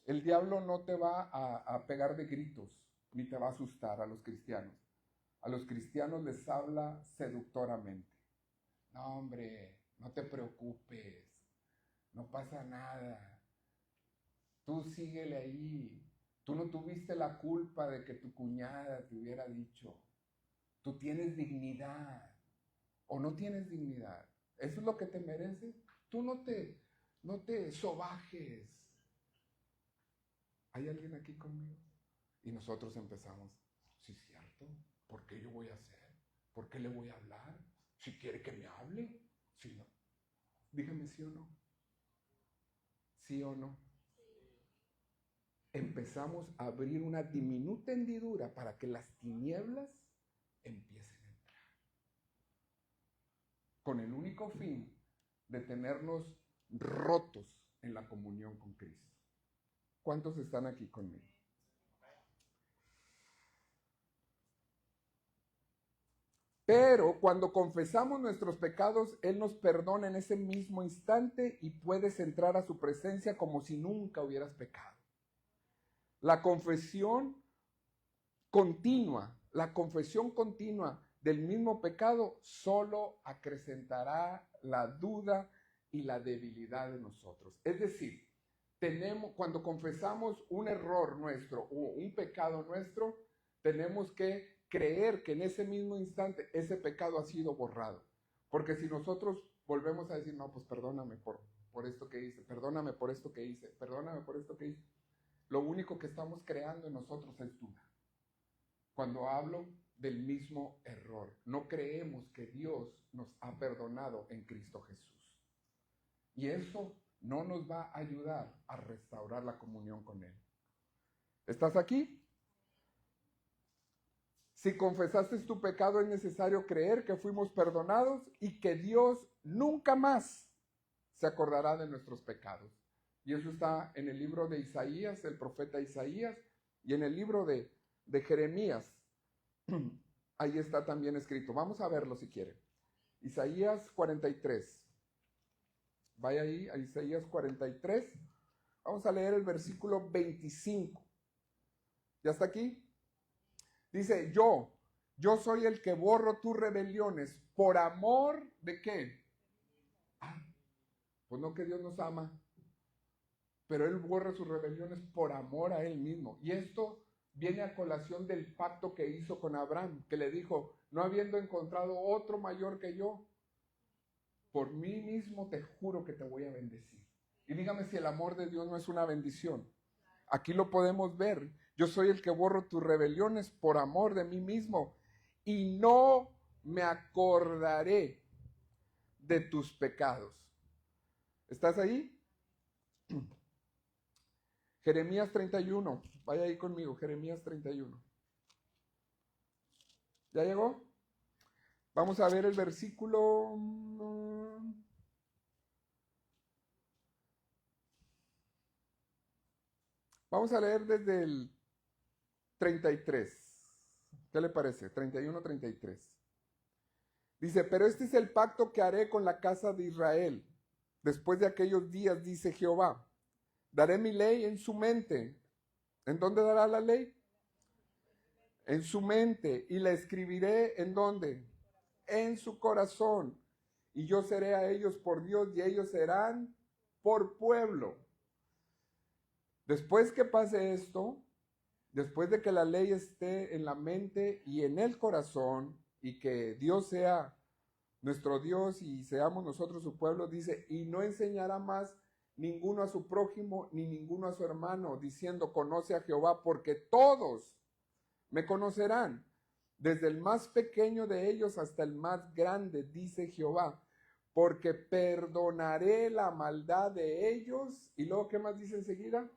El diablo no te va a pegar de gritos, ni te va a asustar a los cristianos. A los cristianos les habla seductoramente. No, hombre, no te preocupes. No pasa nada. Tú síguele ahí. Tú no tuviste la culpa de que tu cuñada te hubiera dicho. Tú tienes dignidad. O no tienes dignidad. ¿Eso es lo que te mereces? Tú no te sobajes. ¿Hay alguien aquí conmigo? Y nosotros empezamos. Sí, es cierto. ¿Por qué yo voy a hacer? ¿Por qué le voy a hablar? Si quiere que me hable. Si no. Dígame sí o no. ¿Sí o no? Empezamos a abrir una diminuta hendidura para que las tinieblas empiecen a entrar. Con el único fin de tenernos rotos en la comunión con Cristo. ¿Cuántos están aquí conmigo? Pero cuando confesamos nuestros pecados, Él nos perdona en ese mismo instante y puedes entrar a su presencia como si nunca hubieras pecado. La confesión continua del mismo pecado solo acrecentará la duda y la debilidad de nosotros. Es decir, cuando confesamos un error nuestro o un pecado nuestro, tenemos que creer que en ese mismo instante ese pecado ha sido borrado. Porque si nosotros volvemos a decir, no, pues perdóname por esto que hice, perdóname por esto que hice, perdóname por esto que hice, lo único que estamos creando en nosotros es duda. Cuando hablo del mismo error, no creemos que Dios nos ha perdonado en Cristo Jesús. Y eso no nos va a ayudar a restaurar la comunión con Él. ¿Estás aquí? Si confesaste tu pecado, es necesario creer que fuimos perdonados y que Dios nunca más se acordará de nuestros pecados. Y eso está en el libro de Isaías, el profeta Isaías, y en el libro de Jeremías. Ahí está también escrito. Vamos a verlo si quieren. Isaías 43. Vaya ahí a Isaías 43. Vamos a leer el versículo 25. ¿Ya está aquí? Dice, yo soy el que borro tus rebeliones por amor de qué. Pues no, que Dios nos ama, pero Él borra sus rebeliones por amor a Él mismo. Y esto viene a colación del pacto que hizo con Abraham, que le dijo, no habiendo encontrado otro mayor que yo, por mí mismo te juro que te voy a bendecir. Y dígame si el amor de Dios no es una bendición. Aquí lo podemos ver. Yo soy el que borro tus rebeliones por amor de mí mismo y no me acordaré de tus pecados. ¿Estás ahí? Jeremías 31. Vaya ahí conmigo, Jeremías 31. ¿Ya llegó? Vamos a ver el versículo. Vamos a leer desde el 33. ¿Qué le parece? 31, 33. Dice, pero este es el pacto que haré con la casa de Israel. Después de aquellos días, dice Jehová, daré mi ley en su mente. ¿En dónde dará la ley? En su mente. Y la escribiré ¿en dónde? En su corazón. Y yo seré a ellos por Dios y ellos serán por pueblo. Después que pase esto, después de que la ley esté en la mente y en el corazón, y que Dios sea nuestro Dios y seamos nosotros su pueblo, dice, y no enseñará más ninguno a su prójimo ni ninguno a su hermano, diciendo, conoce a Jehová, porque todos me conocerán, desde el más pequeño de ellos hasta el más grande, dice Jehová, porque perdonaré la maldad de ellos. Y luego, ¿qué más dice enseguida?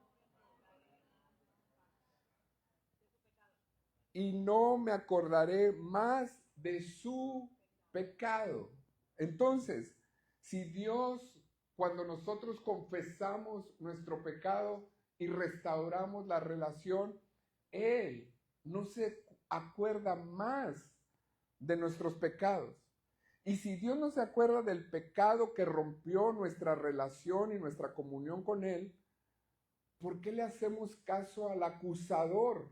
Y no me acordaré más de su pecado. Entonces, si Dios, cuando nosotros confesamos nuestro pecado y restauramos la relación, Él no se acuerda más de nuestros pecados. Y si Dios no se acuerda del pecado que rompió nuestra relación y nuestra comunión con Él, ¿por qué le hacemos caso al acusador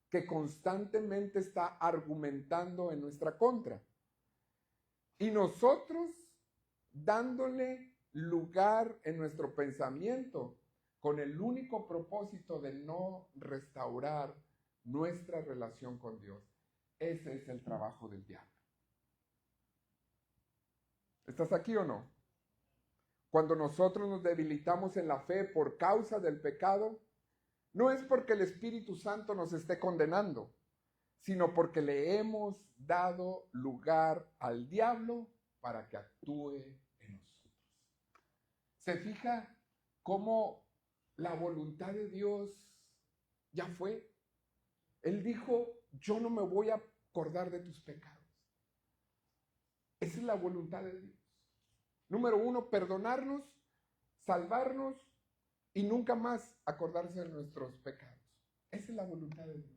que constantemente está argumentando en nuestra contra? Y nosotros dándole lugar en nuestro pensamiento con el único propósito de no restaurar nuestra relación con Dios. Ese es el trabajo del diablo. ¿Estás aquí o no? Cuando nosotros nos debilitamos en la fe por causa del pecado, no es porque el Espíritu Santo nos esté condenando, sino porque le hemos dado lugar al diablo para que actúe en nosotros. ¿Se fija cómo la voluntad de Dios ya fue? Él dijo, yo no me voy a acordar de tus pecados. Esa es la voluntad de Dios. Número 1, perdonarnos, salvarnos y nunca más acordarse de nuestros pecados. Esa es la voluntad de Dios.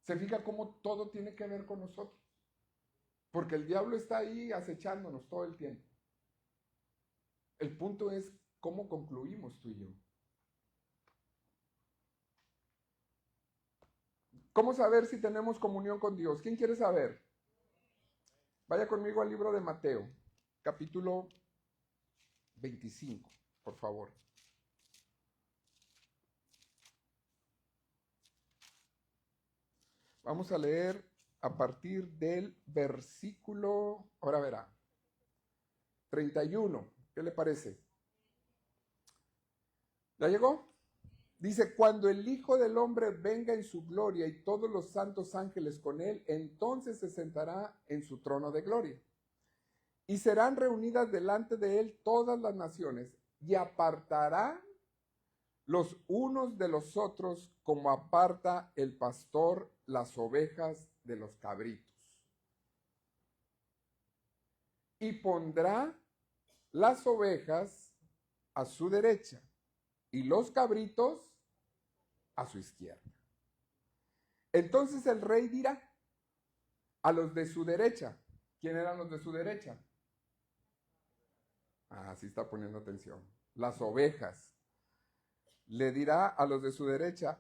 Se fija cómo todo tiene que ver con nosotros. Porque el diablo está ahí acechándonos todo el tiempo. El punto es cómo concluimos tú y yo. ¿Cómo saber si tenemos comunión con Dios? ¿Quién quiere saber? Vaya conmigo al libro de Mateo, capítulo 25, por favor. Vamos a leer a partir del versículo, ahora verá, 31. ¿Qué le parece? ¿Ya llegó? Dice, cuando el Hijo del Hombre venga en su gloria y todos los santos ángeles con él, entonces se sentará en su trono de gloria. Y serán reunidas delante de él todas las naciones, y apartará los unos de los otros como aparta el pastor las ovejas de los cabritos. Y pondrá las ovejas a su derecha y los cabritos a su izquierda. Entonces el rey dirá a los de su derecha. ¿Quién eran los de su derecha? Ah, sí está poniendo atención. Las ovejas. Le dirá a los de su derecha,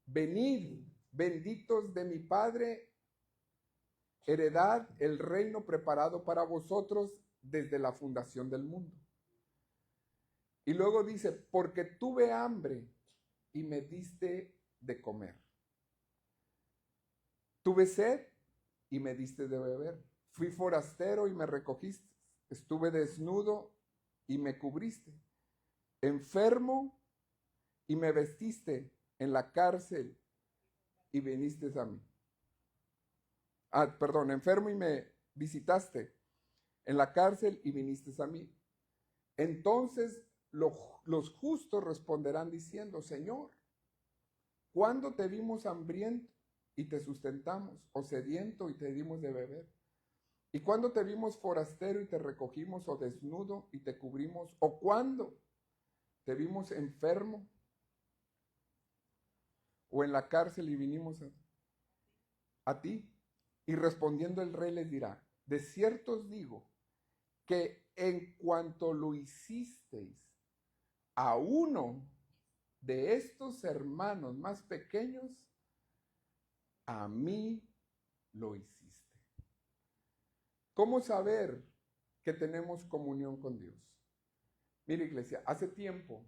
venid, benditos de mi Padre, heredad el reino preparado para vosotros desde la fundación del mundo. Y luego dice, porque tuve hambre y me diste de comer. Tuve sed y me diste de beber. Fui forastero y me recogiste. Estuve desnudo y me cubriste. Enfermo y me vestiste. En la cárcel y viniste a mí. Enfermo y me visitaste. En la cárcel y viniste a mí. Entonces los justos responderán diciendo, Señor, ¿cuándo te vimos hambriento y te sustentamos, o sediento y te dimos de beber? ¿Y cuándo te vimos forastero y te recogimos, o desnudo y te cubrimos? ¿O cuándo te vimos enfermo o en la cárcel y vinimos a ti? Y respondiendo el rey les dirá, de cierto os digo que en cuanto lo hicisteis a uno de estos hermanos más pequeños, a mí lo hiciste. ¿Cómo saber que tenemos comunión con Dios? Mira, iglesia, hace tiempo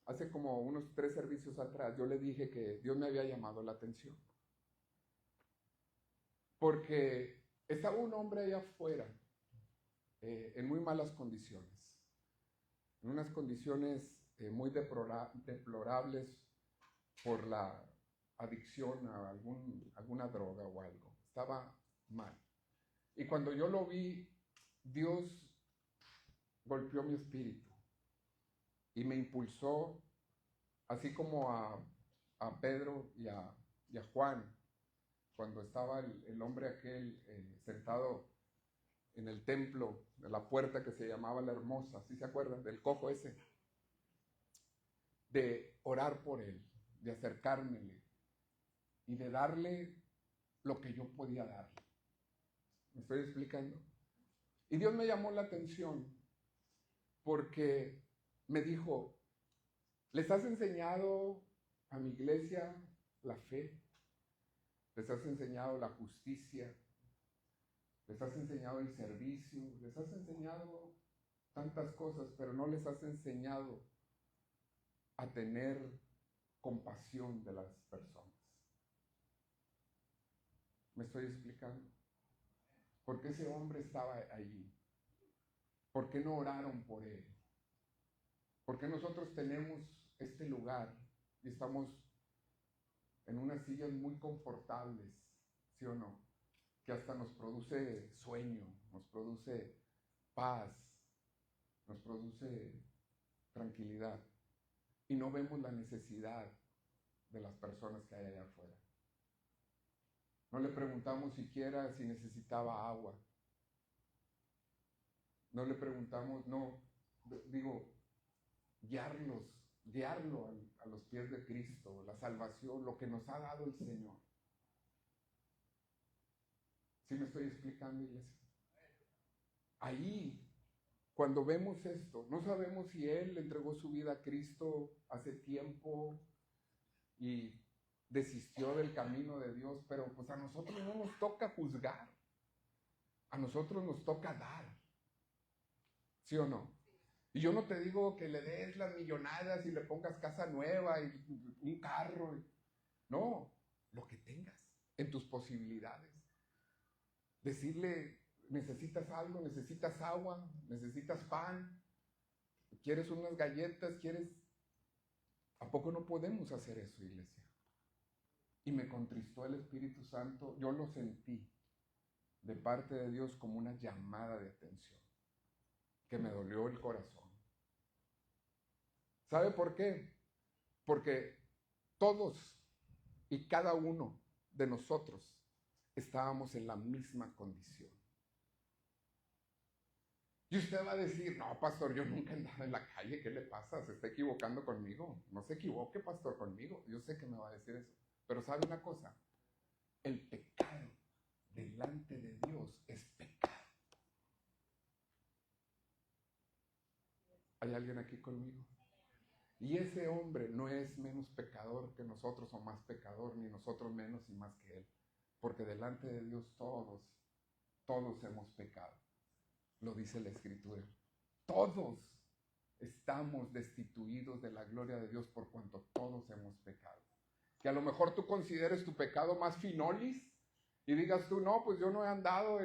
hace como unos 3 servicios atrás, yo le dije que Dios me había llamado la atención. Porque estaba un hombre allá afuera, en muy malas condiciones, en unas condiciones muy deplorables por la adicción a alguna droga o algo. Estaba mal. Y cuando yo lo vi, Dios golpeó mi espíritu y me impulsó, así como a Pedro y a Juan, cuando estaba el hombre aquel sentado en el templo, de la puerta que se llamaba La Hermosa, ¿sí se acuerdan? Del cojo ese. De orar por él, de acercármele y de darle lo que yo podía darle. ¿Me estoy explicando? Y Dios me llamó la atención porque me dijo, ¿les has enseñado a mi iglesia la fe? ¿Les has enseñado la justicia? ¿Les has enseñado el servicio? ¿Les has enseñado tantas cosas, pero no les has enseñado a tener compasión de las personas? ¿Me estoy explicando? ¿Por qué ese hombre estaba allí? ¿Por qué no oraron por él? ¿Por qué nosotros tenemos este lugar y estamos en unas sillas muy confortables, sí o no? Que hasta nos produce sueño, nos produce paz, nos produce tranquilidad. Y no vemos la necesidad de las personas que hay allá afuera. No le preguntamos siquiera si necesitaba agua. No le preguntamos, guiarlo a los pies de Cristo, la salvación, lo que nos ha dado el Señor. ¿Sí me estoy explicando, iglesia? Ahí, cuando vemos esto, no sabemos si Él le entregó su vida a Cristo hace tiempo y desistió del camino de Dios, pero pues a nosotros no nos toca juzgar, a nosotros nos toca dar, ¿sí o no? Y yo no te digo que le des las millonadas y le pongas casa nueva y un carro, no, lo que tengas en tus posibilidades. Decirle, necesitas algo, necesitas agua, necesitas pan, quieres unas galletas, ¿A poco no podemos hacer eso, iglesia? Y me contristó el Espíritu Santo, yo lo sentí de parte de Dios como una llamada de atención, que me dolió el corazón. ¿Sabe por qué? Porque todos y cada uno de nosotros estábamos en la misma condición. Y usted va a decir, no, pastor, yo nunca he andado en la calle, ¿qué le pasa? ¿Se está equivocando conmigo? No se equivoque, pastor, conmigo. Yo sé que me va a decir eso. Pero ¿sabe una cosa? El pecado delante de Dios es pecado. ¿Hay alguien aquí conmigo? Y ese hombre no es menos pecador que nosotros o más pecador, ni nosotros menos y más que él. Porque delante de Dios todos hemos pecado. Lo dice la Escritura. Todos estamos destituidos de la gloria de Dios por cuanto todos hemos pecado. Que a lo mejor tú consideres tu pecado más finolis y digas tú, no, pues yo no he andado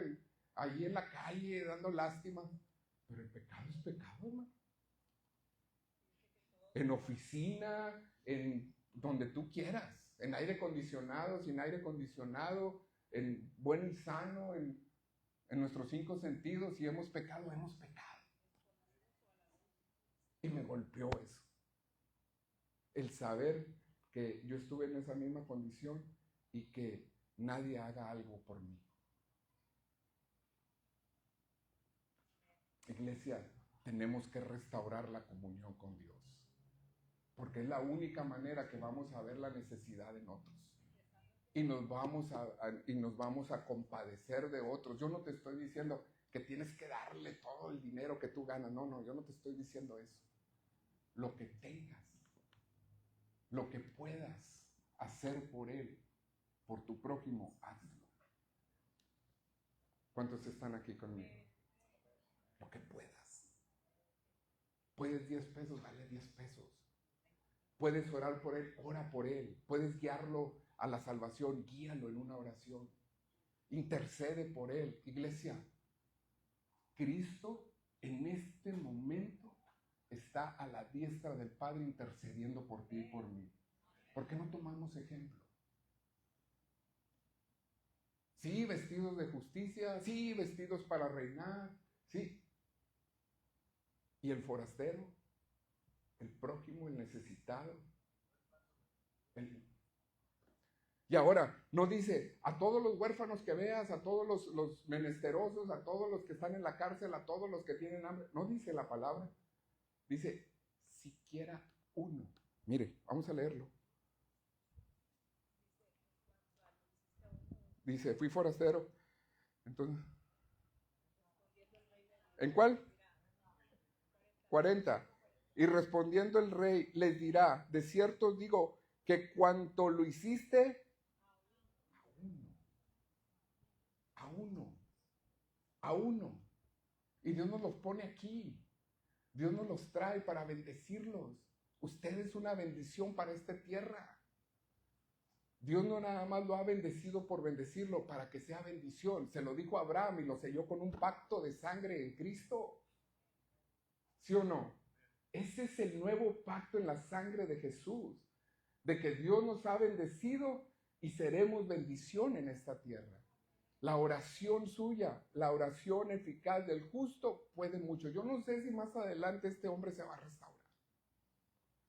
allí en la calle dando lástima. Pero el pecado es pecado, hermano. En oficina, en donde tú quieras, en aire acondicionado, sin aire acondicionado, en buen y sano, en nuestros 5 sentidos, si hemos pecado, hemos pecado. Y me golpeó eso. El saber que yo estuve en esa misma condición y que nadie haga algo por mí. Iglesia, tenemos que restaurar la comunión con Dios, porque es la única manera que vamos a ver la necesidad en otros. Y nos vamos a compadecer de otros. Yo no te estoy diciendo que tienes que darle todo el dinero que tú ganas. No, yo no te estoy diciendo eso. Lo que tengas, lo que puedas hacer por él, por tu prójimo, hazlo. ¿Cuántos están aquí conmigo? Lo que puedas. Puedes 10 pesos, dale 10 pesos. Puedes orar por él, ora por él. Puedes guiarlo a la salvación, guíalo en una oración. Intercede por él. Iglesia, Cristo en este momento está a la diestra del Padre intercediendo por ti y por mí. ¿Por qué no tomamos ejemplo? Sí, vestidos de justicia, sí, vestidos para reinar, sí. ¿Y el forastero? El prójimo, el necesitado. Y ahora, no dice a todos los huérfanos que veas, a todos los menesterosos, a todos los que están en la cárcel, a todos los que tienen hambre. No dice la palabra. Dice, siquiera uno. Mire, vamos a leerlo. Dice, fui forastero. Entonces, ¿en cuál? 40. Y respondiendo el rey les dirá, de cierto os digo, que cuanto lo hiciste a uno. Y Dios nos los pone aquí. Dios nos los trae para bendecirlos. Usted es una bendición para esta tierra. Dios no nada más lo ha bendecido por bendecirlo, para que sea bendición. Se lo dijo a Abraham y lo selló con un pacto de sangre en Cristo. ¿Sí o no? Ese es el nuevo pacto en la sangre de Jesús. De que Dios nos ha bendecido y seremos bendición en esta tierra. La oración suya, la oración eficaz del justo puede mucho. Yo no sé si más adelante este hombre se va a restaurar.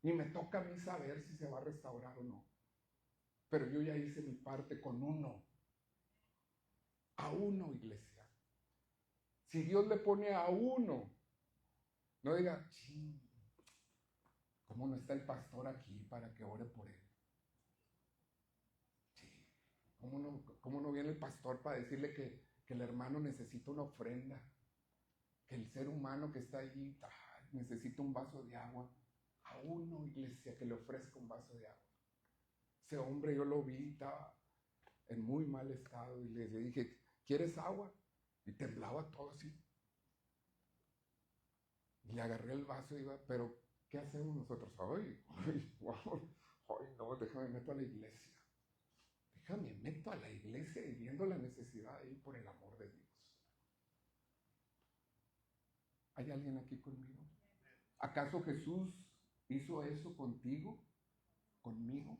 Ni me toca a mí saber si se va a restaurar o no. Pero yo ya hice mi parte con uno. A uno, iglesia. Si Dios le pone a uno, no diga, ¿cómo no está el pastor aquí para que ore por él? ¿Cómo no viene el pastor para decirle que el hermano necesita una ofrenda? Que el ser humano que está allí necesita un vaso de agua. A uno, iglesia, que le ofrezca un vaso de agua. Ese hombre yo lo vi, estaba en muy mal estado y le dije, ¿quieres agua? Y temblaba todo así. Y le agarré el vaso y iba, pero ¿qué hacemos nosotros? Ay, no, déjame meto a la iglesia. Déjame meto a la iglesia y viendo la necesidad ahí por el amor de Dios. ¿Hay alguien aquí conmigo? ¿Acaso Jesús hizo eso contigo? ¿Conmigo?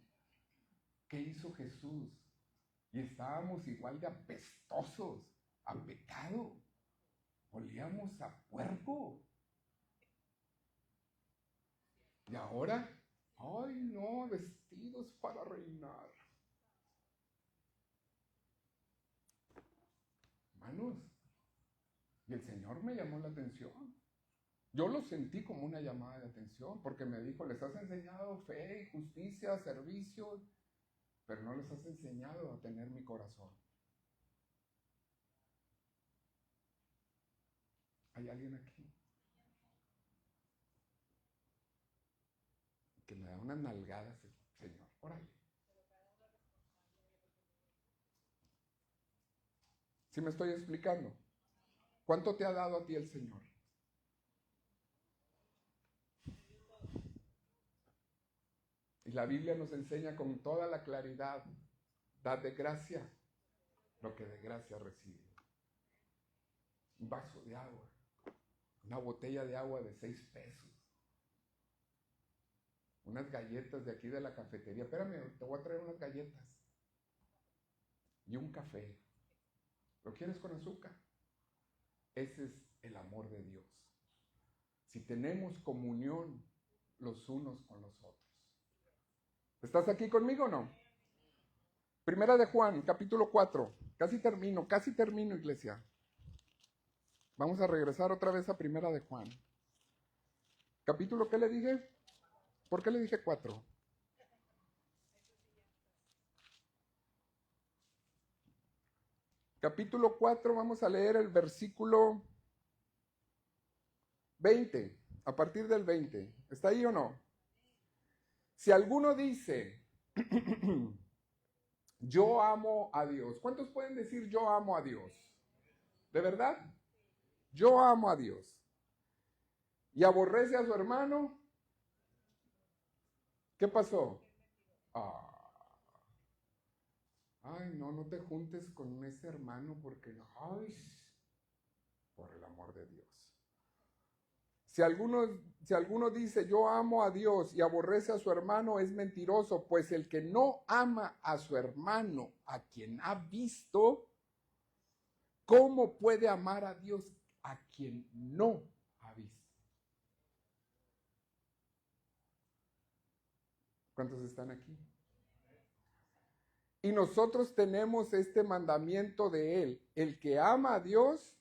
¿Qué hizo Jesús? Y estábamos igual de apestosos, a pecado. Olíamos a puerco. Y ahora, ay no, vestidos para reinar. Hermanos, y el Señor me llamó la atención. Yo lo sentí como una llamada de atención, porque me dijo, les has enseñado fe y justicia, servicio, pero no les has enseñado a tener mi corazón. ¿Hay alguien aquí? Que me da unas nalgadas, Señor, órale. ¿Sí me estoy explicando? ¿Cuánto te ha dado a ti el Señor? Y la Biblia nos enseña con toda la claridad, dad de gracia lo que de gracia recibe. Un vaso de agua, una botella de agua de 6 pesos, unas galletas de aquí de la cafetería. Espérame, te voy a traer unas galletas y un café. ¿Lo quieres con azúcar? Ese es el amor de Dios. Si tenemos comunión los unos con los otros. ¿Estás aquí conmigo o no? Primera de Juan, capítulo 4. Casi termino, iglesia. Vamos a regresar otra vez a Primera de Juan. ¿Capítulo qué le dije? ¿Por qué le dije 4? Capítulo 4, vamos a leer el versículo 20, a partir del 20. ¿Está ahí o no? Si alguno dice, yo amo a Dios. ¿Cuántos pueden decir yo amo a Dios? ¿De verdad? Yo amo a Dios. ¿Y aborrece a su hermano? ¿Qué pasó? Ah, ay, no, no te juntes con ese hermano porque, ay, por el amor de Dios. Si alguno dice, yo amo a Dios y aborrece a su hermano, es mentiroso, pues el que no ama a su hermano, a quien ha visto, ¿cómo puede amar a Dios a quien no ha visto? ¿Cuántos están aquí? Y nosotros tenemos este mandamiento de Él. El que ama a Dios,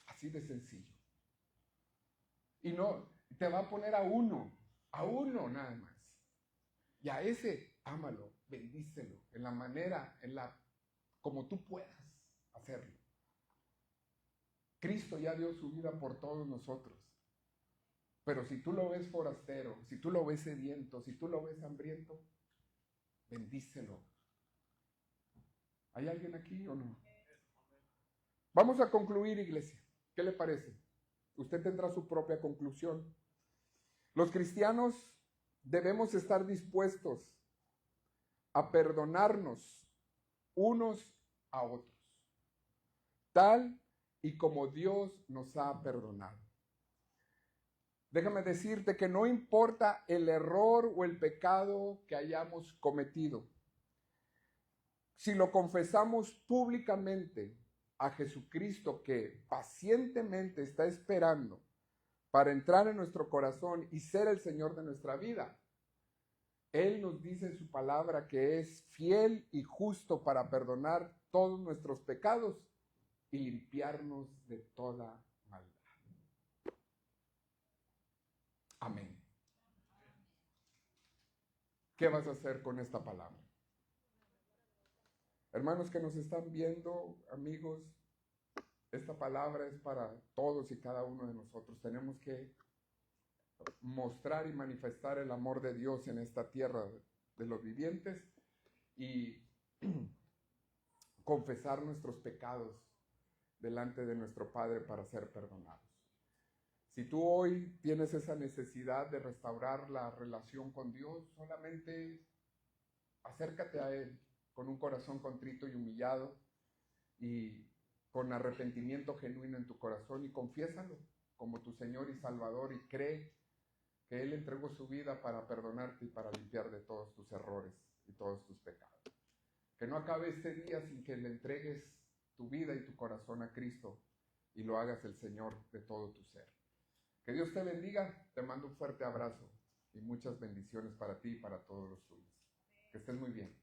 así de sencillo. Y no, te va a poner a uno nada más. Y a ese, ámalo, bendícelo, en la manera, como tú puedas hacerlo. Cristo ya dio su vida por todos nosotros. Pero si tú lo ves forastero, si tú lo ves sediento, si tú lo ves hambriento, bendícelo. ¿Hay alguien aquí o no? Vamos a concluir, iglesia. ¿Qué le parece? Usted tendrá su propia conclusión. Los cristianos debemos estar dispuestos a perdonarnos unos a otros, tal y como Dios nos ha perdonado. Déjame decirte que no importa el error o el pecado que hayamos cometido, si lo confesamos públicamente a Jesucristo, que pacientemente está esperando para entrar en nuestro corazón y ser el Señor de nuestra vida, Él nos dice en su palabra que es fiel y justo para perdonar todos nuestros pecados y limpiarnos de toda maldad. Amén. ¿Qué vas a hacer con esta palabra? Hermanos que nos están viendo, amigos, esta palabra es para todos y cada uno de nosotros. Tenemos que mostrar y manifestar el amor de Dios en esta tierra de los vivientes y confesar nuestros pecados delante de nuestro Padre para ser perdonados. Si tú hoy tienes esa necesidad de restaurar la relación con Dios, solamente acércate a Él con un corazón contrito y humillado y con arrepentimiento genuino en tu corazón y confiésalo como tu Señor y Salvador y cree que Él entregó su vida para perdonarte y para limpiar de todos tus errores y todos tus pecados. Que no acabe este día sin que le entregues tu vida y tu corazón a Cristo y lo hagas el Señor de todo tu ser. Que Dios te bendiga, te mando un fuerte abrazo y muchas bendiciones para ti y para todos los tuyos. Que estés muy bien.